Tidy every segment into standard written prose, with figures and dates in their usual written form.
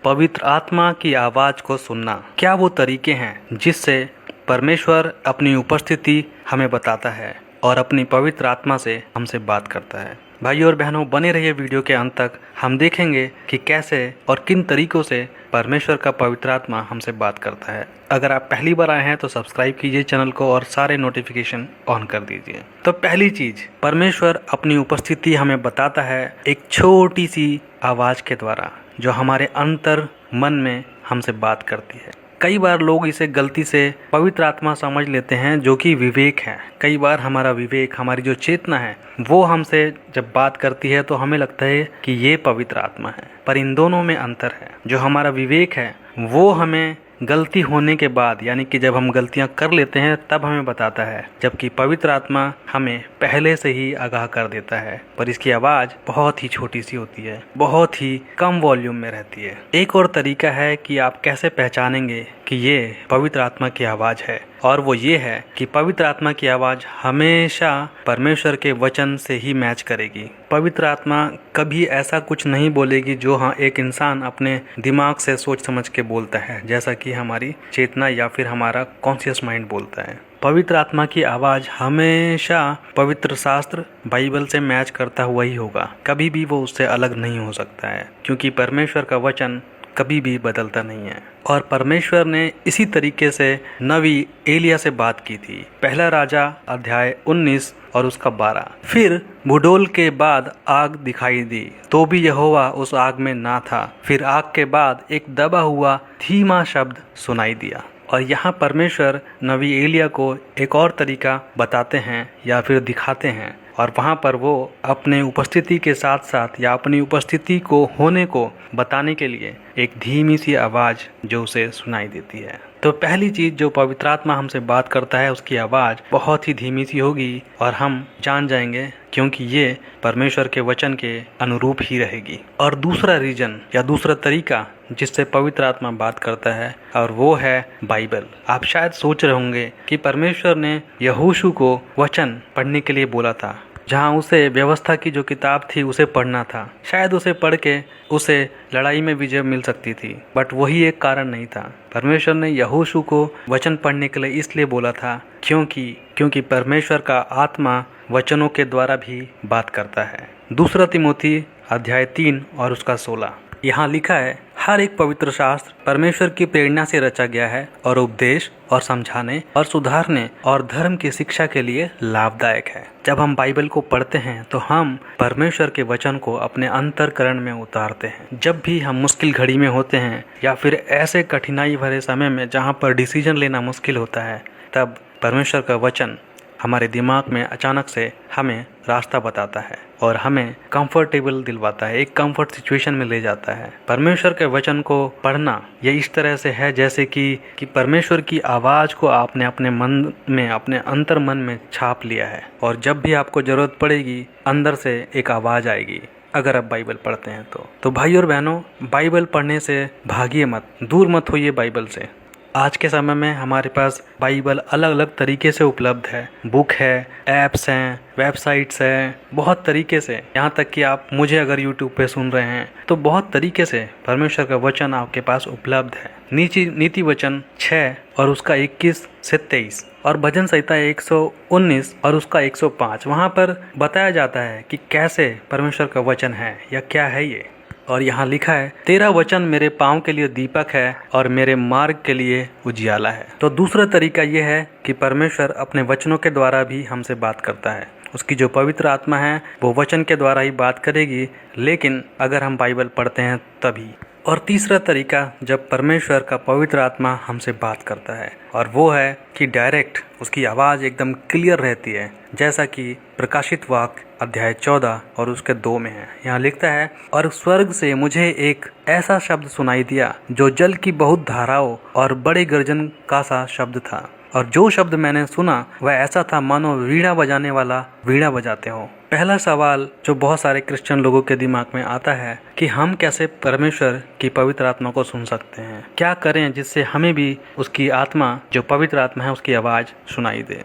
पवित्र आत्मा की आवाज़ को सुनना। क्या वो तरीके हैं जिससे परमेश्वर अपनी उपस्थिति हमें बताता है और अपनी पवित्र आत्मा से हमसे बात करता है। भाइयों और बहनों, बने रहिए वीडियो के अंत तक। हम देखेंगे कि कैसे और किन तरीकों से परमेश्वर का पवित्र आत्मा हमसे बात करता है। अगर आप पहली बार आए हैं तो सब्सक्राइब कीजिए चैनल को और सारे नोटिफिकेशन ऑन कर दीजिए। तो पहली चीज, परमेश्वर अपनी उपस्थिति हमें बताता है एक छोटी सी आवाज़ के द्वारा, जो हमारे अंतर मन में हमसे बात करती है। कई बार लोग इसे गलती से पवित्र आत्मा समझ लेते हैं, जो कि विवेक है। कई बार हमारा विवेक, हमारी जो चेतना है, वो हमसे जब बात करती है तो हमें लगता है कि ये पवित्र आत्मा है, पर इन दोनों में अंतर है। जो हमारा विवेक है वो हमें गलती होने के बाद, यानी कि जब हम गलतियां कर लेते हैं तब हमें बताता है, जबकि पवित्र आत्मा हमें पहले से ही आगाह कर देता है। पर इसकी आवाज़ बहुत ही छोटी सी होती है, बहुत ही कम वॉल्यूम में रहती है। एक और तरीका है कि आप कैसे पहचानेंगे कि ये पवित्र आत्मा की आवाज़ है, और वो ये है कि पवित्र आत्मा की आवाज़ हमेशा परमेश्वर के वचन से ही मैच करेगी। पवित्र आत्मा कभी ऐसा कुछ नहीं बोलेगी जो एक इंसान अपने दिमाग से सोच समझ के बोलता है, जैसा कि हमारी चेतना या फिर हमारा कॉन्शियस माइंड बोलता है। पवित्र आत्मा की आवाज़ हमेशा पवित्र शास्त्र बाइबल से मैच करता हुआ ही होगा। कभी भी वो उससे अलग नहीं हो सकता है, क्योंकि परमेश्वर का वचन कभी भी बदलता नहीं है। और परमेश्वर ने इसी तरीके से नबी एलिया से बात की थी। पहला राजा अध्याय 19 और उसका 12। फिर भूडोल के बाद आग दिखाई दी, तो भी यहोवा उस आग में ना था। फिर आग के बाद एक दबा हुआ धीमा शब्द सुनाई दिया। और यहाँ परमेश्वर नबी एलिया को एक और तरीका बताते हैं या फिर दिखाते हैं, और वहाँ पर वो अपने उपस्थिति के साथ साथ या अपनी उपस्थिति को होने को बताने के लिए एक धीमी सी आवाज़ जो उसे सुनाई देती है। तो पहली चीज़, जो पवित्र आत्मा हमसे बात करता है उसकी आवाज़ बहुत ही धीमी सी होगी और हम जान जाएंगे, क्योंकि ये परमेश्वर के वचन के अनुरूप ही रहेगी। और दूसरा रीजन या दूसरा तरीका जिससे पवित्र आत्मा बात करता है, और वो है बाइबल। आप शायद सोच रहे होंगे कि परमेश्वर ने यहोशू को वचन पढ़ने के लिए बोला था, जहाँ उसे व्यवस्था की जो किताब थी उसे पढ़ना था। शायद उसे पढ़ के उसे लड़ाई में विजय मिल सकती थी, बट वही एक कारण नहीं था। परमेश्वर ने यहोशू को वचन पढ़ने के लिए इसलिए बोला था क्योंकि परमेश्वर का आत्मा वचनों के द्वारा भी बात करता है। दूसरा तिमोथी अध्याय 3 और उसका 16। यहाँ लिखा है, हर एक पवित्र शास्त्र परमेश्वर की प्रेरणा से रचा गया है और उपदेश और समझाने और सुधारने और धर्म की शिक्षा के लिए लाभदायक है। जब हम बाइबल को पढ़ते हैं तो हम परमेश्वर के वचन को अपने अंतरकरण में उतारते हैं। जब भी हम मुश्किल घड़ी में होते हैं या फिर ऐसे कठिनाई भरे समय में जहाँ पर डिसीजन लेना मुश्किल होता है, तब परमेश्वर का वचन हमारे दिमाग में अचानक से हमें रास्ता बताता है और हमें कंफर्टेबल दिलवाता है, एक कंफर्ट सिचुएशन में ले जाता है। परमेश्वर के वचन को पढ़ना ये इस तरह से है जैसे कि परमेश्वर की आवाज़ को आपने अपने मन में, अपने अंतर मन में छाप लिया है, और जब भी आपको ज़रूरत पड़ेगी अंदर से एक आवाज़ आएगी, अगर आप बाइबल पढ़ते हैं तो भाई और बहनों, बाइबल पढ़ने से भागिए मत, दूर मत होइए बाइबल से। आज के समय में हमारे पास बाइबल अलग अलग तरीके से उपलब्ध है। बुक है, ऐप्स हैं, वेबसाइट्स हैं, बहुत तरीके से। यहाँ तक कि आप मुझे अगर यूट्यूब पे सुन रहे हैं तो बहुत तरीके से परमेश्वर का वचन आपके पास उपलब्ध है। नीति वचन 6 और उसका 21 से 23 और भजन संहिता 119 और उसका 105, वहाँ पर बताया जाता है कि कैसे परमेश्वर का वचन है या क्या है ये। और यहाँ लिखा है, तेरा वचन मेरे पाँव के लिए दीपक है और मेरे मार्ग के लिए उजियाला है। तो दूसरा तरीका ये है कि परमेश्वर अपने वचनों के द्वारा भी हमसे बात करता है। उसकी जो पवित्र आत्मा है वो वचन के द्वारा ही बात करेगी, लेकिन अगर हम बाइबल पढ़ते हैं तभी। और तीसरा तरीका जब परमेश्वर का पवित्र आत्मा हमसे बात करता है, और वो है कि डायरेक्ट उसकी आवाज़ एकदम क्लियर रहती है, जैसा कि प्रकाशित वाक्य अध्याय 14 और उसके 2 में है। यहाँ लिखता है, और स्वर्ग से मुझे एक ऐसा शब्द सुनाई दिया जो जल की बहुत धाराओं और बड़े गर्जन का सा शब्द था, और जो शब्द मैंने सुना वह ऐसा था मानो वीणा बजाने वाला वीणा बजाते हो। पहला सवाल जो बहुत सारे क्रिश्चियन लोगों के दिमाग में आता है कि हम कैसे परमेश्वर की पवित्र आत्मा को सुन सकते हैं, क्या करें जिससे हमें भी उसकी आत्मा, जो पवित्र आत्मा है, उसकी आवाज़ सुनाई दे।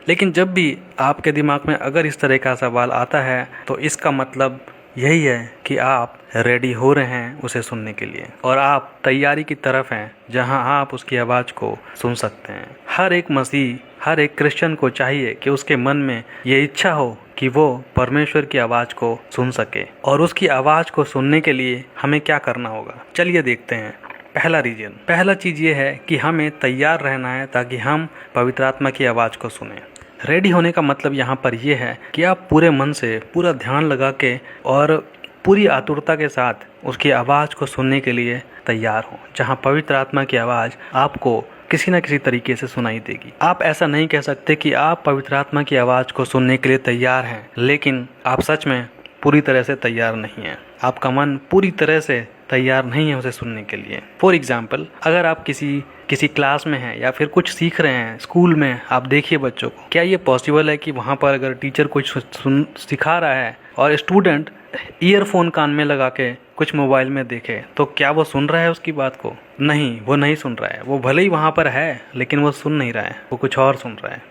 लेकिन जब भी आपके दिमाग में अगर इस तरह का सवाल आता है तो इसका मतलब यही है कि आप रेडी हो रहे हैं उसे सुनने के लिए, और आप तैयारी की तरफ हैं जहां आप उसकी आवाज़ को सुन सकते हैं। हर एक मसीह, हर एक क्रिश्चियन को चाहिए कि उसके मन में ये इच्छा हो कि वो परमेश्वर की आवाज़ को सुन सके। और उसकी आवाज़ को सुनने के लिए हमें क्या करना होगा, चलिए देखते हैं। पहला चीज़ ये है कि हमें तैयार रहना है ताकि हम पवित्र आत्मा की आवाज़ को सुने। रेडी होने का मतलब यहाँ पर यह है कि आप पूरे मन से, पूरा ध्यान लगा के और पूरी आतुरता के साथ उसकी आवाज़ को सुनने के लिए तैयार हों, जहाँ पवित्र आत्मा की आवाज़ आपको किसी न किसी तरीके से सुनाई देगी। आप ऐसा नहीं कह सकते कि आप पवित्र आत्मा की आवाज़ को सुनने के लिए तैयार हैं, लेकिन आप सच में पूरी तरह से तैयार नहीं हैं। आपका मन पूरी तरह से तैयार नहीं है उसे सुनने के लिए। फॉर एग्जाम्पल, अगर आप किसी क्लास में हैं या फिर कुछ सीख रहे हैं स्कूल में, आप देखिए बच्चों को, क्या ये पॉसिबल है कि वहाँ पर अगर टीचर कुछ सिखा रहा है और स्टूडेंट ईयरफोन कान में लगा के कुछ मोबाइल में देखे, तो क्या वो सुन रहा है उसकी बात को? नहीं, वो नहीं सुन रहा है। वो भले ही वहाँ पर है लेकिन वो सुन नहीं रहा है, वो कुछ और सुन रहा है।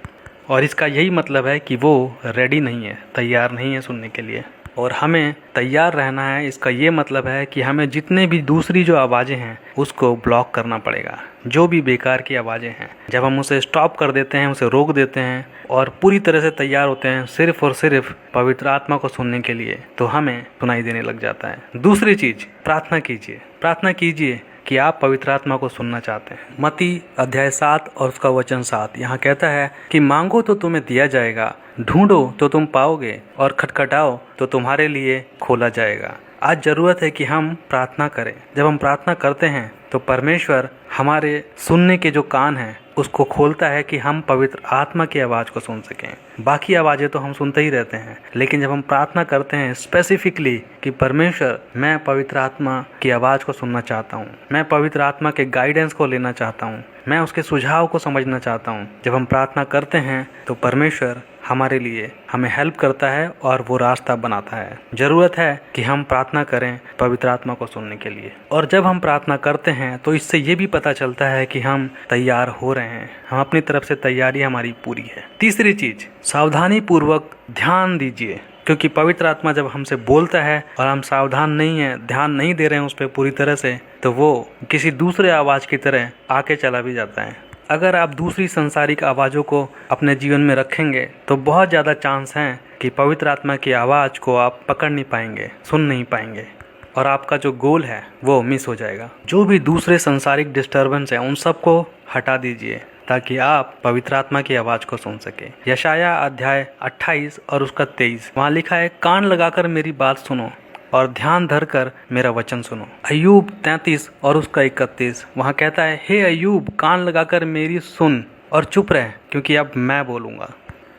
और इसका यही मतलब है कि वो रेडी नहीं है, तैयार नहीं है सुनने के लिए। और हमें तैयार रहना है, इसका ये मतलब है कि हमें जितने भी दूसरी जो आवाज़ें हैं उसको ब्लॉक करना पड़ेगा। जो भी बेकार की आवाज़ें हैं, जब हम उसे स्टॉप कर देते हैं, उसे रोक देते हैं और पूरी तरह से तैयार होते हैं सिर्फ और सिर्फ पवित्र आत्मा को सुनने के लिए, तो हमें सुनाई देने लग जाता है। दूसरी चीज़, प्रार्थना कीजिए कि आप पवित्र आत्मा को सुनना चाहते हैं। मत्ती अध्याय 7 और उसका वचन 7 यहाँ कहता है कि मांगो तो तुम्हें दिया जाएगा, ढूंढो तो तुम पाओगे, और खटखटाओ तो तुम्हारे लिए खोला जाएगा। आज ज़रूरत है कि हम प्रार्थना करें। जब हम प्रार्थना करते हैं तो परमेश्वर हमारे सुनने के जो कान हैं उसको खोलता है कि हम पवित्र आत्मा की आवाज़ को सुन सकें। बाकी आवाज़ें तो हम सुनते ही रहते हैं, लेकिन जब हम प्रार्थना करते हैं स्पेसिफिकली कि परमेश्वर, मैं पवित्र आत्मा की आवाज़ को सुनना चाहता हूँ, मैं पवित्र आत्मा के गाइडेंस को लेना चाहता हूँ, मैं उसके सुझाव को समझना चाहता हूँ, जब हम प्रार्थना करते हैं तो परमेश्वर हमारे लिए हमें हेल्प करता है और वो रास्ता बनाता है। ज़रूरत है कि हम प्रार्थना करें पवित्र आत्मा को सुनने के लिए। और जब हम प्रार्थना करते हैं तो इससे ये भी पता चलता है कि हम तैयार हो रहे हैं, हम अपनी तरफ से तैयारी हमारी पूरी है। तीसरी चीज़, सावधानी पूर्वक ध्यान दीजिए, क्योंकि पवित्र आत्मा जब हमसे बोलता है और हम सावधान नहीं हैं, ध्यान नहीं दे रहे हैं उस पर पूरी तरह से, तो वो किसी दूसरे आवाज़ की तरह आके चला भी जाता है। अगर आप दूसरी संसारिक आवाज़ों को अपने जीवन में रखेंगे तो बहुत ज़्यादा चांस हैं कि पवित्र आत्मा की आवाज़ को आप पकड़ नहीं पाएंगे, सुन नहीं पाएंगे, और आपका जो गोल है वो मिस हो जाएगा। जो भी दूसरे संसारिक डिस्टर्बेंस है उन सब को हटा दीजिए ताकि आप पवित्र आत्मा की आवाज़ को सुन सके। यशाया अध्याय 28 और उसका 23, वहाँ लिखा है, कान लगाकर मेरी बात सुनो और ध्यान धरकर मेरा वचन सुनो। अय्यूब 33 और उसका 31, वहाँ कहता है, हे अय्यूब, कान लगाकर मेरी सुन और चुप रह, क्योंकि अब मैं बोलूँगा।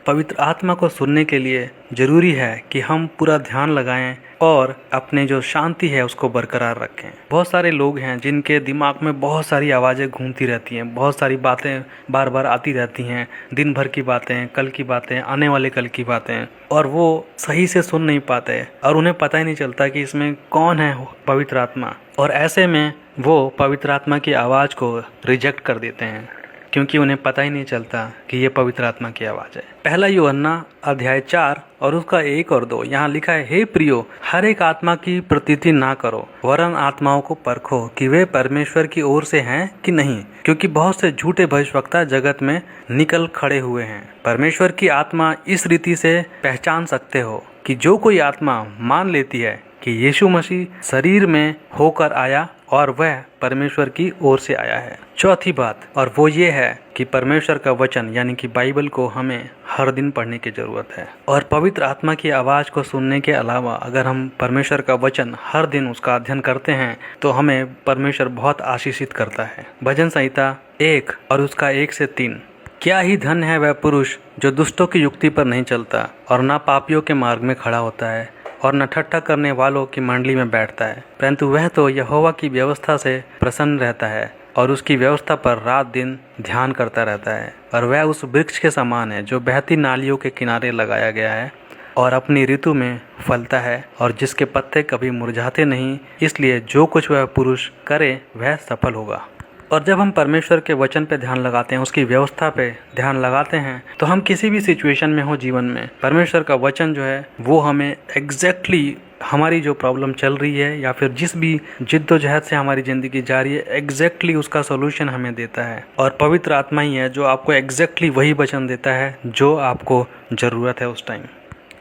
पवित्र आत्मा को सुनने के लिए ज़रूरी है कि हम पूरा ध्यान लगाएं और अपने जो शांति है उसको बरकरार रखें। बहुत सारे लोग हैं जिनके दिमाग में बहुत सारी आवाज़ें घूमती रहती हैं, बहुत सारी बातें बार बार आती रहती हैं, दिन भर की बातें, कल की बातें, आने वाले कल की बातें, और वो सही से सुन नहीं पाते और उन्हें पता ही नहीं चलता कि इसमें कौन है पवित्र आत्मा। और ऐसे में वो पवित्र आत्मा की आवाज़ को रिजेक्ट कर देते हैं क्योंकि उन्हें पता ही नहीं चलता कि ये पवित्र आत्मा की आवाज़ है। पहला यूहन्ना अध्याय 4 और उसका 1 और 2, यहाँ लिखा है, हे प्रियो, हर एक आत्मा की प्रतीति ना करो, वरन आत्माओं को परखो कि वे परमेश्वर की ओर से हैं कि नहीं, क्योंकि बहुत से झूठे भविष्यवक्ता जगत में निकल खड़े हुए हैं। परमेश्वर की आत्मा इस रीति से पहचान सकते हो कि जो कोई आत्मा मान लेती है कि यीशु मसीह शरीर में होकर आया और वह परमेश्वर की ओर से आया है। चौथी बात, और वो ये है कि परमेश्वर का वचन यानी कि बाइबल को हमें हर दिन पढ़ने की ज़रूरत है। और पवित्र आत्मा की आवाज़ को सुनने के अलावा अगर हम परमेश्वर का वचन हर दिन उसका अध्ययन करते हैं तो हमें परमेश्वर बहुत आशीषित करता है। भजन संहिता 1 और उसका 1 से 3, क्या ही धन है वह पुरुष जो दुष्टों की युक्ति पर नहीं चलता और न पापियों के मार्ग में खड़ा होता है और न ठट्ठा करने वालों की मंडली में बैठता है, परंतु वह तो यहोवा की व्यवस्था से प्रसन्न रहता है और उसकी व्यवस्था पर रात दिन ध्यान करता रहता है। और वह उस वृक्ष के समान है जो बहती नालियों के किनारे लगाया गया है और अपनी ऋतु में फलता है और जिसके पत्ते कभी मुरझाते नहीं, इसलिए जो कुछ वह पुरुष करे वह सफल होगा। और जब हम परमेश्वर के वचन पे ध्यान लगाते हैं, उसकी व्यवस्था पे ध्यान लगाते हैं, तो हम किसी भी सिचुएशन में हो जीवन में, परमेश्वर का वचन जो है वो हमें एग्जैक्टली हमारी जो प्रॉब्लम चल रही है या फिर जिस भी जिद्दोजहद से हमारी ज़िंदगी जा रही है, एग्जैक्टली उसका सोल्यूशन हमें देता है। और पवित्र आत्मा ही है जो आपको एग्जैक्टली वही वचन देता है जो आपको ज़रूरत है उस टाइम।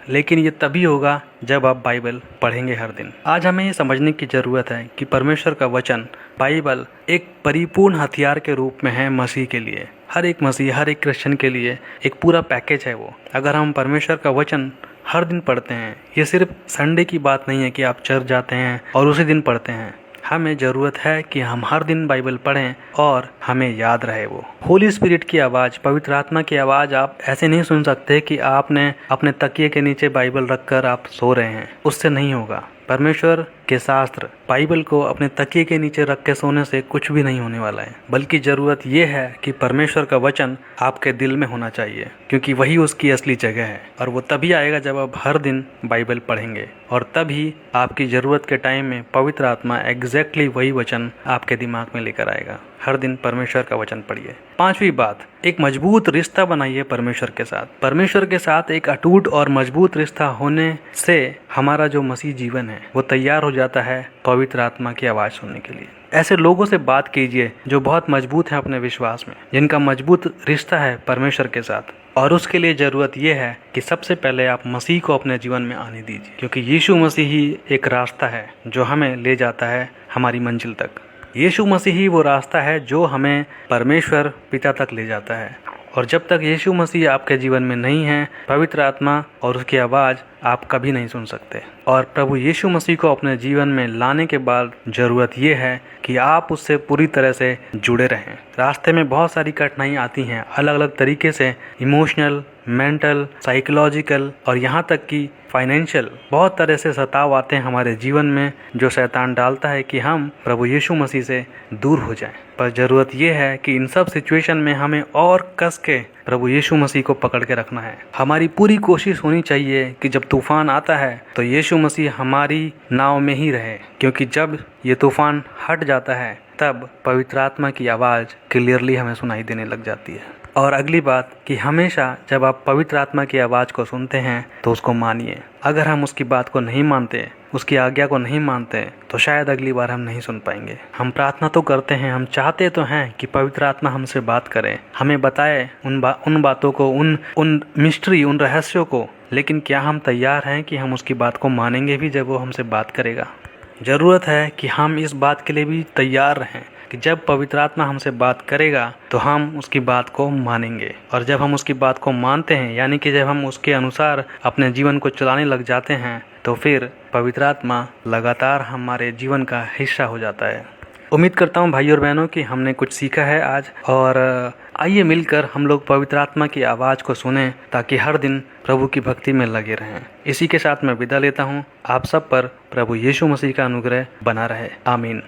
लेकिन ये तभी होगा जब आप बाइबल पढ़ेंगे हर दिन। आज हमें ये समझने की ज़रूरत है कि परमेश्वर का वचन बाइबल एक परिपूर्ण हथियार के रूप में है मसीह के लिए। हर एक मसीह, हर एक क्रिश्चियन के लिए एक पूरा पैकेज है वो। अगर हम परमेश्वर का वचन हर दिन पढ़ते हैं, ये सिर्फ संडे की बात नहीं है कि आप चर्च जाते हैं और उसी दिन पढ़ते हैं। हमें ज़रूरत है कि हम हर दिन बाइबल पढ़ें और हमें याद रहे वो। होली स्पिरिट की आवाज़, पवित्र आत्मा की आवाज़ आप ऐसे नहीं सुन सकते कि आपने अपने तकिए के नीचे बाइबल रखकर आप सो रहे हैं, उससे नहीं होगा। परमेश्वर के शास्त्र बाइबल को अपने तकिए के नीचे रख के सोने से कुछ भी नहीं होने वाला है, बल्कि ज़रूरत ये है कि परमेश्वर का वचन आपके दिल में होना चाहिए, क्योंकि वही उसकी असली जगह है। और वो तभी आएगा जब आप हर दिन बाइबल पढ़ेंगे, और तभी आपकी ज़रूरत के टाइम में पवित्र आत्मा एग्जैक्टली वही वचन आपके दिमाग में लेकर आएगा। हर दिन परमेश्वर का वचन पढ़िए। 5वीं बात, एक मजबूत रिश्ता बनाइए परमेश्वर के साथ। परमेश्वर के साथ एक अटूट और मजबूत रिश्ता होने से हमारा जो मसीह जीवन है वो तैयार हो जाता है पवित्र आत्मा की आवाज़ सुनने के लिए। ऐसे लोगों से बात कीजिए जो बहुत मजबूत हैं अपने विश्वास में, जिनका मजबूत रिश्ता है परमेश्वर के साथ। और उसके लिए ज़रूरत यह है कि सबसे पहले आप मसीह को अपने जीवन में आने दीजिए, क्योंकि यीशु मसीह ही एक रास्ता है जो हमें ले जाता है हमारी मंजिल तक। यीशु मसीह ही वो रास्ता है जो हमें परमेश्वर पिता तक ले जाता है। और जब तक यीशु मसीह आपके जीवन में नहीं है, पवित्र आत्मा और उसकी आवाज़ आप कभी नहीं सुन सकते। और प्रभु यीशु मसीह को अपने जीवन में लाने के बाद ज़रूरत ये है कि आप उससे पूरी तरह से जुड़े रहें। रास्ते में बहुत सारी कठिनाई आती हैं, अलग अलग तरीके से, इमोशनल, मेंटल, साइकोलॉजिकल और यहाँ तक कि फाइनेंशियल, बहुत तरह से सताव आते हैं हमारे जीवन में, जो शैतान डालता है कि हम प्रभु यीशु मसीह से दूर हो जाएं। पर ज़रूरत ये है कि इन सब सिचुएशन में हमें और कस के प्रभु यीशु मसीह को पकड़ के रखना है। हमारी पूरी कोशिश होनी चाहिए कि जब तूफान आता है तो यीशु मसीह हमारी नाव में ही रहे, क्योंकि जब ये तूफान हट जाता है तब पवित्र आत्मा की आवाज़ क्लियरली हमें सुनाई देने लग जाती है। और अगली बात कि हमेशा जब आप पवित्र आत्मा की आवाज़ को सुनते हैं तो उसको मानिए। अगर हम उसकी बात को नहीं मानते, उसकी आज्ञा को नहीं मानते, तो शायद अगली बार हम नहीं सुन पाएंगे। हम प्रार्थना तो करते हैं, हम चाहते तो हैं कि पवित्र आत्मा हमसे बात करे, हमें बताए उन बातों को, उन मिस्ट्री, उन रहस्यों को, लेकिन क्या हम तैयार हैं कि हम उसकी बात को मानेंगे भी जब वो हमसे बात करेगा? ज़रूरत है कि हम इस बात के लिए भी तैयार रहें कि जब पवित्र आत्मा हमसे बात करेगा तो हम उसकी बात को मानेंगे। और जब हम उसकी बात को मानते हैं, यानी कि जब हम उसके अनुसार अपने जीवन को चलाने लग जाते हैं, तो फिर पवित्र आत्मा लगातार हमारे जीवन का हिस्सा हो जाता है। उम्मीद करता हूँ भाई और बहनों कि हमने कुछ सीखा है आज, और आइए मिलकर हम लोग पवित्र आत्मा की आवाज़ को सुनें ताकि हर दिन प्रभु की भक्ति में लगे रहें। इसी के साथ मैं विदा लेता हूँ। आप सब पर प्रभु यीशु मसीह का अनुग्रह बना रहे। आमीन।